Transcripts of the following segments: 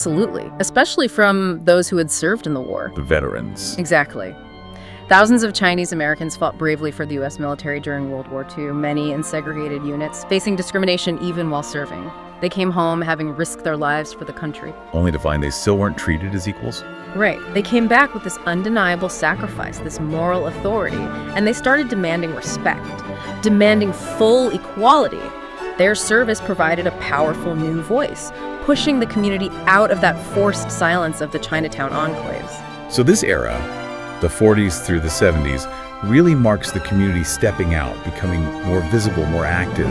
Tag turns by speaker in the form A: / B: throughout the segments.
A: Absolutely, especially from those who had served in the war.
B: The veterans.
A: Exactly. Thousands of Chinese Americans fought bravely for the U.S. military during World War II, many in segregated units, facing discrimination even while serving. They came home having risked their lives for the country.
B: Only to find they still weren't treated as equals?
A: Right. They came back with this undeniable sacrifice, this moral authority, and they started demanding respect, demanding full equality. Their service provided a powerful new voice, pushing the community out of that forced silence of the Chinatown enclaves.
B: So this era, the 40s through the 70s, really marks the community stepping out, becoming more visible, more active,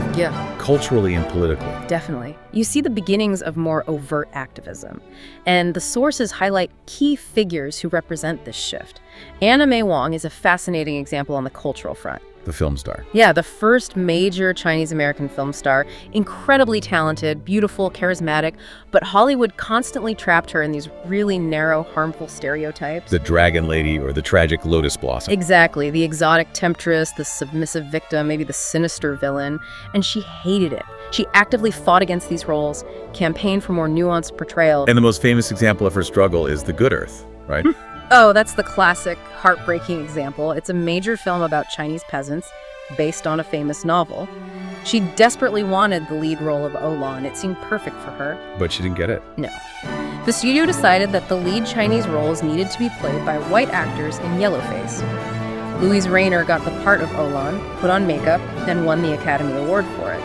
B: culturally and politically.
A: Definitely. You see the beginnings of more overt activism, and the sources highlight key figures who represent this shift. Anna May Wong is a fascinating example on the cultural front.
B: The film star.
A: Yeah, the first major Chinese-American film star, incredibly talented, beautiful, charismatic, but Hollywood constantly trapped her in these really narrow, harmful stereotypes.
B: The dragon lady or the tragic lotus blossom.
A: Exactly, the exotic temptress, the submissive victim, maybe the sinister villain, and she hated it. She actively fought against these roles, campaigned for more nuanced portrayal.
B: And the most famous example of her struggle is The Good Earth, right?
A: Oh, that's the classic, heartbreaking example. It's a major film about Chinese peasants based on a famous novel. She desperately wanted the lead role of Olan. It seemed perfect for her.
B: But she didn't get it.
A: No. The studio decided that the lead Chinese roles needed to be played by white actors in yellowface. Louise Rayner got the part of Olan, put on makeup, and won the Academy Award for it.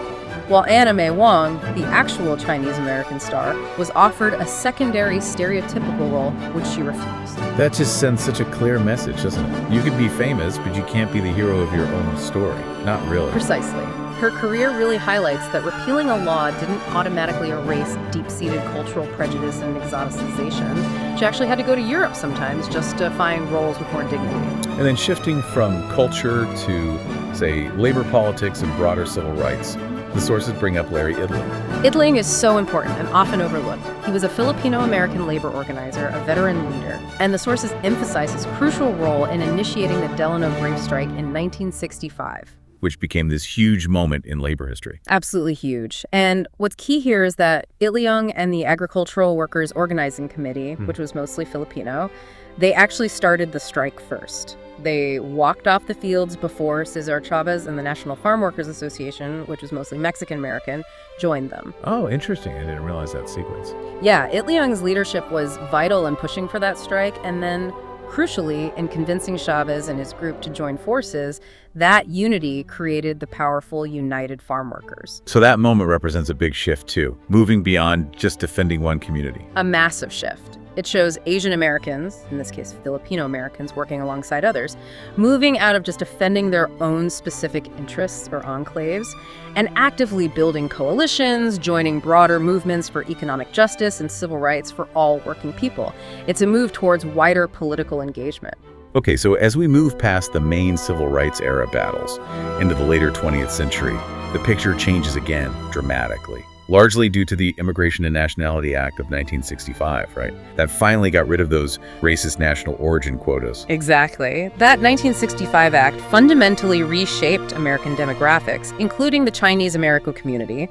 A: While Anna May Wong, the actual Chinese-American star, was offered a secondary stereotypical role, which she refused.
B: That just sends such a clear message, doesn't it? You could be famous, but you can't be the hero of your own story. Not really.
A: Precisely. Her career really highlights that repealing a law didn't automatically erase deep-seated cultural prejudice and exoticization. She actually had to go to Europe sometimes just to find roles with more dignity.
B: And then shifting from culture to, say, labor politics and broader civil rights, the sources bring up Larry Idling.
A: Idling is so important and often overlooked. He was a Filipino-American labor organizer, a veteran leader, and the sources emphasize his crucial role in initiating the Delano Brave Strike in 1965.
B: Which became this huge moment in labor history.
A: Absolutely huge. And what's key here is that Idling and the Agricultural Workers Organizing Committee, which was mostly Filipino, they actually started the strike first. They walked off the fields before Cesar Chavez and the National Farm Workers Association, which was mostly Mexican-American, joined them.
B: Oh, interesting. I didn't realize that sequence.
A: Yeah, Idling's leadership was vital in pushing for that strike, and then, crucially, in convincing Chavez and his group to join forces, that unity created the powerful United Farm Workers.
B: So that moment represents a big shift, too, moving beyond just defending one community.
A: A massive shift. It shows Asian Americans, in this case Filipino Americans, working alongside others, moving out of just defending their own specific interests or enclaves, and actively building coalitions, joining broader movements for economic justice and civil rights for all working people. It's a move towards wider political engagement.
B: Okay, so as we move past the main civil rights era battles into the later 20th century, the picture changes again dramatically. Largely due to the Immigration and Nationality Act of 1965, right? That finally got rid of those racist national origin quotas.
A: Exactly. That 1965 act fundamentally reshaped American demographics, including the Chinese American community.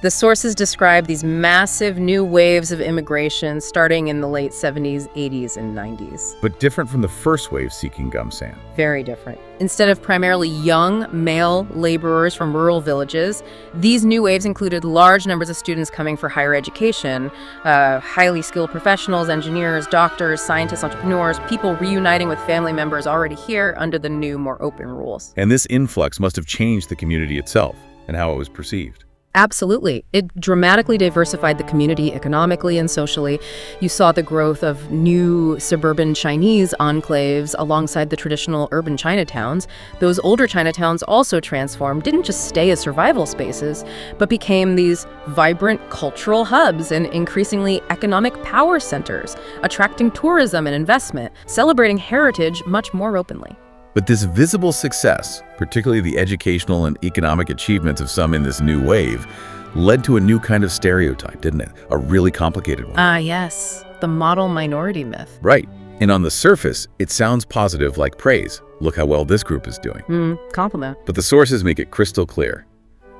A: The sources describe these massive new waves of immigration starting in the late 70s, 80s, and 90s.
B: But different from the first wave seeking gum sand.
A: Very different. Instead of primarily young, male laborers from rural villages, these new waves included large numbers of students coming for higher education, highly skilled professionals, engineers, doctors, scientists, entrepreneurs, people reuniting with family members already here under the new, more open rules.
B: And this influx must have changed the community itself and how it was perceived.
A: Absolutely. It dramatically diversified the community economically and socially. You saw the growth of new suburban Chinese enclaves alongside the traditional urban Chinatowns. Those older Chinatowns also transformed, didn't just stay as survival spaces, but became these vibrant cultural hubs and increasingly economic power centers, attracting tourism and investment, celebrating heritage much more openly.
B: But this visible success, particularly the educational and economic achievements of some in this new wave, led to a new kind of stereotype, didn't it? A really complicated one.
A: Yes. The model minority myth.
B: Right. And on the surface, it sounds positive, like praise. Look how well this group is doing.
A: Compliment.
B: But the sources make it crystal clear.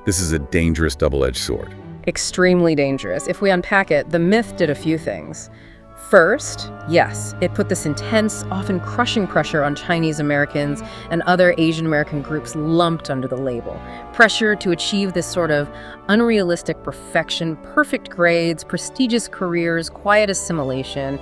B: This is a dangerous double-edged sword.
A: Extremely dangerous. If we unpack it, the myth did a few things. First, yes, it put this intense, often crushing pressure on Chinese Americans and other Asian American groups lumped under the label. Pressure to achieve this sort of unrealistic perfection, perfect grades, prestigious careers, quiet assimilation.